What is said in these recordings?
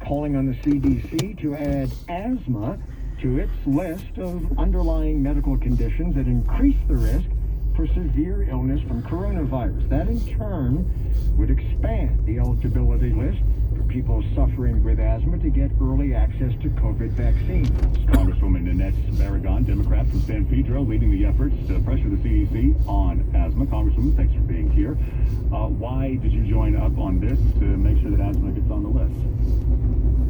calling on the CDC to add asthma to its list of underlying medical conditions that increase the risk for severe illness from coronavirus. That in turn would expand the eligibility list for people suffering with asthma to get early access to COVID vaccines. Congresswoman Nanette Barragan, Democrat from San Pedro, leading the efforts to pressure the CDC on asthma. Congresswoman, thanks for being here. Why did you join up on this to make sure that asthma gets on the list?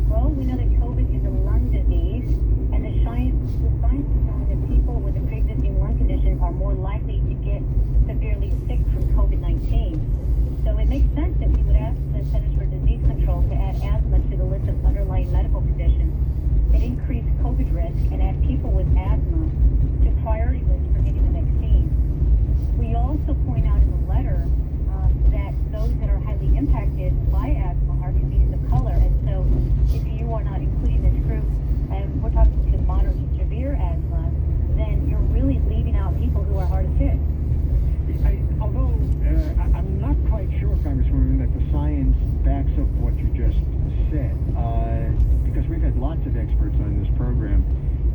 Well, we know that COVID is a lung disease, and the science is showing that people with a pre-existing lung condition are more likely to get severely sick from COVID-19. So it makes sense that we would ask the Centers for Disease Control to add asthma to the list of underlying medical conditions that increase COVID risk and add people with asthma to priority lists for getting the vaccine. We also point out in the letter that those that are highly impacted by asthma are communities of color. And so if you are not including this group, and we're talking to moderate to severe asthma, then you're really leaving out people who are hardest hit. Although I'm not quite sure, Congresswoman, that the science backs up what you just said, because we've had lots of experts on this program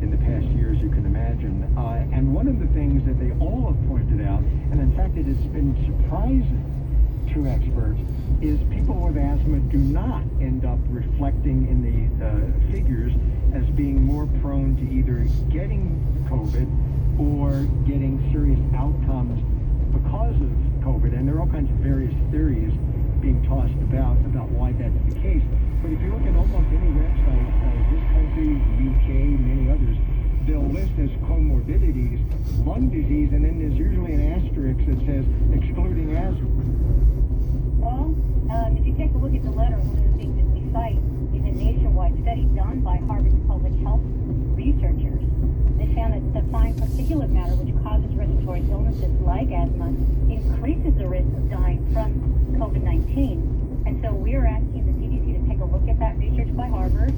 in the past year, as you can imagine, and one of the things that they all have pointed out, and in fact it has been surprising to experts, is people with asthma do not end up reflecting in the figures as being more prone to either getting COVID or getting serious outcomes because of COVID. And there are all kinds of various theories being tossed about why that's the case. But if you look at almost any website, this country, UK, many others, they'll list as comorbidities lung disease, and then there's usually an asterisk that says excluding asthma. Well, if you take a look at the letter, one of the things that we cite is a nationwide study done by Harvard public health researchers. They found that the fine particulate matter, which causes respiratory illnesses like asthma, increases the risk of dying from COVID-19. And so we are asking the CDC to take a look at that research by Harvard,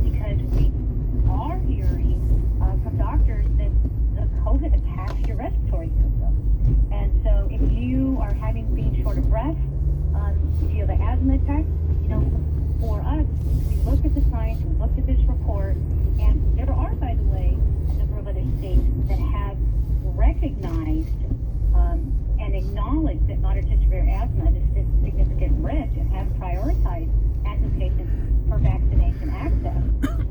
because we are hearing from doctors that the COVID attacks your respiratory system. And so if you are being short of breath, if you have an asthma attack, for us, we looked at the science, we looked at this report, and there are, by the way, a number of other states that have recognized and acknowledged that moderate to severe asthma is a significant risk and have prioritized asthma patients for vaccination access.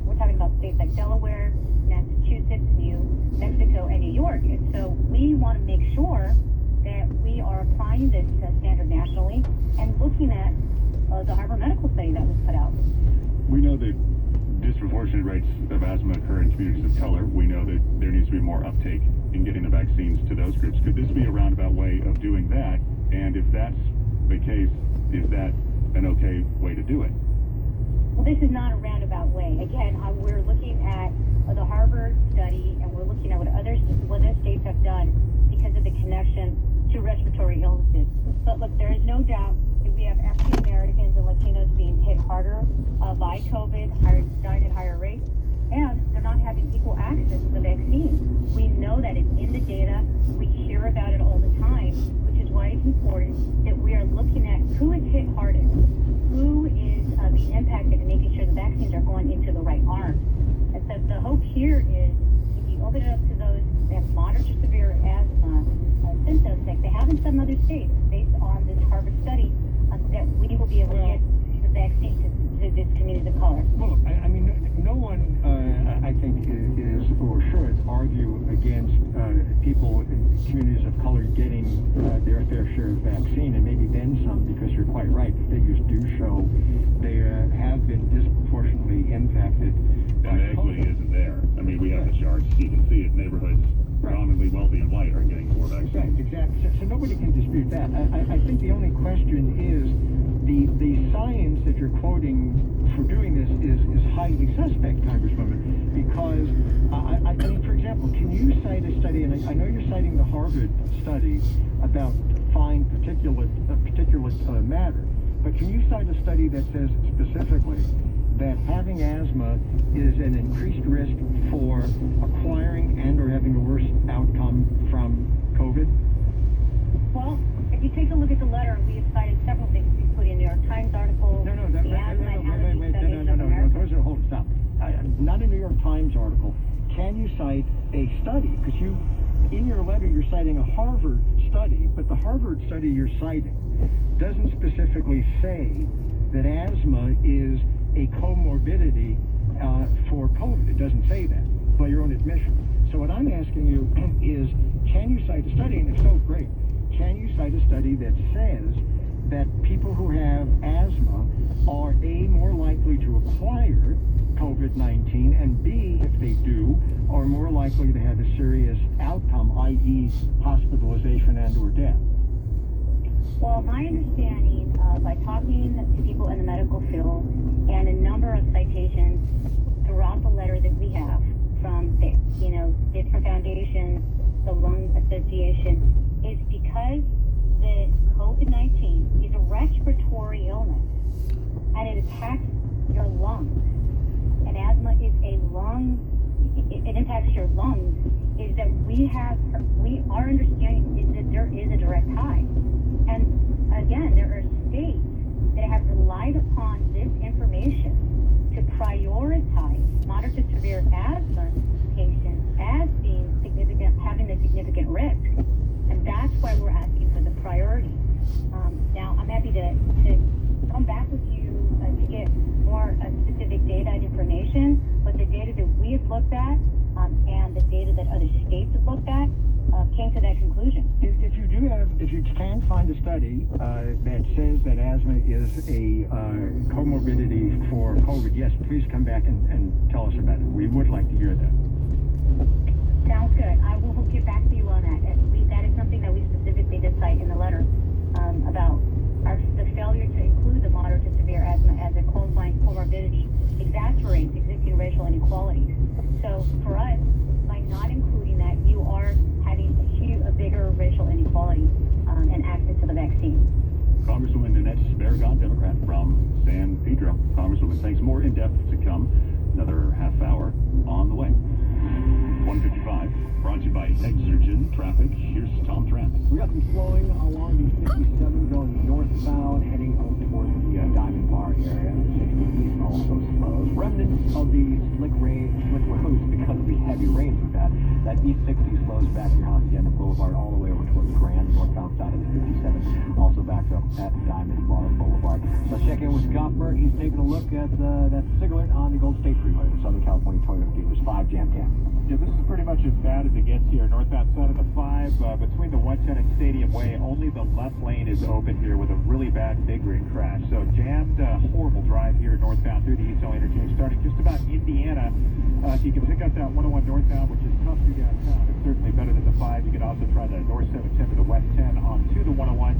We're talking about states like Delaware, Massachusetts, New Mexico, and New York. And so we want to make sure that we are applying this standard nationally and looking at the Harvard medical study that was put out. We know that disproportionate rates of asthma occur in communities of color. We know that there needs to be more uptake in getting the vaccines to those groups. Could this be a roundabout way of doing that? And if that's the case, is that an okay way to do it? Well, this is not a roundabout way. Again, we're looking at the Harvard study, and we're looking at what other states have done because of the connection to respiratory illnesses. But look, there is no doubt that we have African Americans and Latinos being hit harder by COVID, dying at higher rates, and they're not having equal access to the vaccine. We know that it's in the data. We hear about it all the time, which is why it's important that we are looking at who is hit hardest, who is being impacted, and making sure the vaccines are going into the right arms. And so the hope here is if you open it up to those that have moderate to severe asthma symptoms, like they have in some other states, based on this Harvard study, that we will be able to get the vaccine to this community of color. Well, I mean, no one, I think, is or should argue against people in communities of color getting their fair share of vaccine, and maybe then some, because you're quite right. The figures do show they have been disproportionately impacted. And the equity isn't there. I mean, we have the charts. You can see it. Neighborhoods predominantly wealthy and white are getting more vaccines. Right, exactly. So nobody can dispute that. I think the only question is the science that you're quoting for doing this is highly suspect, Congresswoman, because, I mean, for example, can you cite a study, and I know you're citing the Harvard study about fine particulate matter, but can you cite a study that says specifically that having asthma is an increased risk for acquiring and or having a worse outcome from COVID? Well, if you take a look at the letter, we have cited several things, including New York Times articles, the asthma and allergy Times article, can you cite a study? Because in your letter, you're citing a Harvard study, but the Harvard study you're citing doesn't specifically say that asthma is a comorbidity for COVID. It doesn't say that by your own admission. So what I'm asking you is, can you cite a study? And if so, great. Can you cite a study that says that people who have asthma are A, more likely to acquire COVID-19, and B, if they do, are more likely to have a serious outcome, i.e. hospitalization and or death? Well, my understanding by talking to people in the medical field and a number of citations throughout the letter that we have from different foundations, the Lung Association, is because the COVID-19 is a respiratory illness and it attacks your lungs. And asthma is a lung, it impacts your lungs, is that our understanding is that there is a direct tie. And again, there are states that have relied upon this information to prioritize moderate to severe asthma patients as being significant, having a significant risk. And that's why we're asking for the priority. Now, I'm happy to come back with you to get more specific data and information, but the data that we have looked at and the data that other states have looked at came to that conclusion. If you can find a study that says that asthma is a comorbidity for COVID, yes, please come back and tell us about it. We would like to hear that. Sounds good. I will get back to you on that. That is something that we specifically did cite in the letter about the failure to include the moderate to severe asthma as a qualifying comorbidity exacerbates existing racial inequalities. So for us, by not including that, you are having a bigger racial inequality and access to the vaccine. Congresswoman Nanette Barragan, Democrat from San Pedro. Congresswoman, thanks. More in depth to come. Another half hour on the way. 155, brought to you by Exergen Traffic. Here's Tom Trent. We got some slowing along the 57 going northbound, heading out towards the Diamond Bar area. The 60 east also slows. Remnants of the slick roads because of the heavy rains we've had. That East 60 slows back to your Hacienda Boulevard all the way over towards Grand, northbound side of the 57. Also backs up at Diamond Bar Boulevard. Let's check in with Scott Burt. He's taking a look at that cigarette on the Gold State Freeway, the Southern California Toyota dealers 5 jam cam. Yeah, this is pretty much as bad as it gets here. Northbound side of the 5, between the 110 and Stadium Way, only the left lane is open here with a really bad big rig crash. So jammed, horrible drive here northbound through the East LA interchange, starting just about Indiana. If you can pick up that 101 northbound, which is tough to get downtown, it's certainly better than the 5. You can also try the north 710 to the west 10 onto the 101.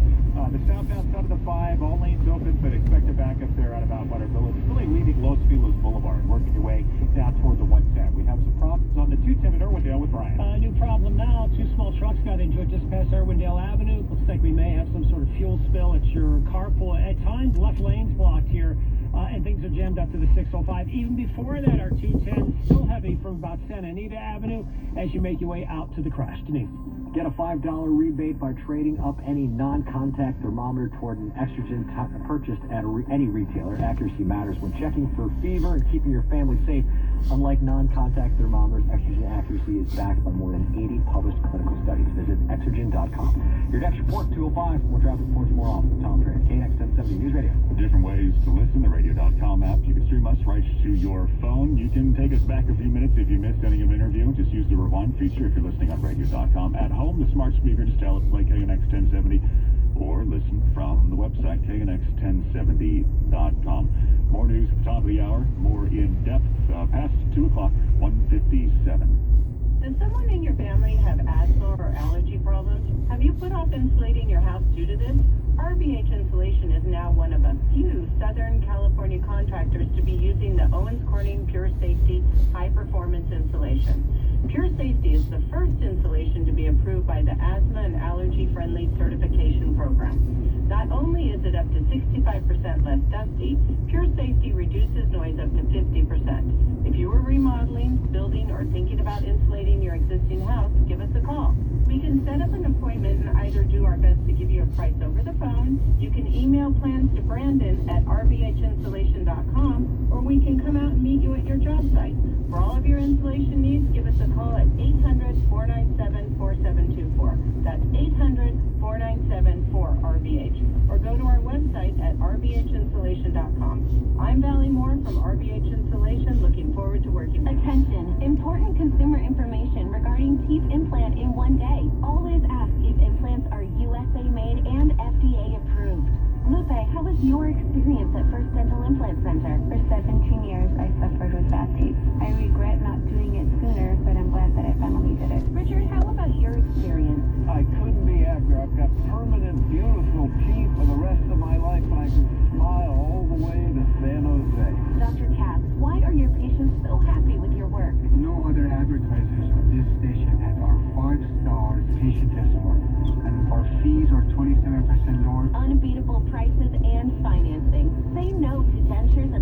The southbound side of the 5, all lanes open, but expect a backup there at about Butterville. It's really leaving Los Feliz Boulevard, working your way down toward the 110. We have some problems on the 210 at Irwindale with Brian. New problem now. 2 small trucks got into it just past Irwindale Avenue. Looks like we may have some sort of fuel spill at your carpool. At times, left lane's blocked here, and things are jammed up to the 605. Even before that, our 210 still heavy from about Santa Anita Avenue as you make your way out to the crash. Denise. Get a $5 rebate by trading up any non-contact thermometer toward an Exergen purchased at any retailer. Accuracy matters when checking for fever and keeping your family safe. Unlike non-contact thermometers, Exergen accuracy is backed by more than 80 published clinical studies. Visit Exergen.com. Your next report, 205. More traffic reports more often. Tom Trent, KNX 1070 News Radio. Different ways to listen. The radio.com app. You can stream us right to your phone. You can take us back a few minutes if you missed any of the interview. Just use the rewind feature if you're listening on radio.com. At home, the smart speaker, just tell it to play KNX 1070 or listen from the website, KNX1070.com. More news at the top of the hour. More in depth past 2 o'clock, 157. Does someone in your family have asthma or allergy problems? Have you put off insulating your house due to this? RBH Insulation is now one of a few Southern California contractors to be using the Owens Corning Pure Safety High Performance Insulation. Pure Safety is the first insulation to be approved by the Asthma and Allergy Friendly Certification Program. Not only is it up to 65% less dusty, Pure Safety reduces noise up to 50%. If you are remodeling, building, or thinking about insulating your existing house, give us a call. We can set up an appointment and either do our best to give you a price over the phone, you can email plans to Brandon at rbhinsulation.com, or we can come out and meet you at your job site. For all of your installation needs, give us a call at 800-497-4724. That's 800-497-4RBH. Or go to our website at rbhinstallation.com. I'm Valley Moore from RBH Installation, looking forward to working with you. Attention! Important consumer information regarding teeth implant in one day. Always ask if implants are USA made and FDA approved. Lupe, how was your experience at First Dental Implant Center? For 17 years, I suffered with bad teeth. I regret not doing it sooner, but I'm glad that I finally did it. Richard, how about your experience? I couldn't be happier. I've got permanent, beautiful teeth for the rest of my life, and I can smile all the way to San Jose. Dr. Katz, why are your patients so happy with your work? No other advertisers on this station have our 5-star patient testimony, and our fees are 27% lower. Unbeatable prices and financing. Say no to dentures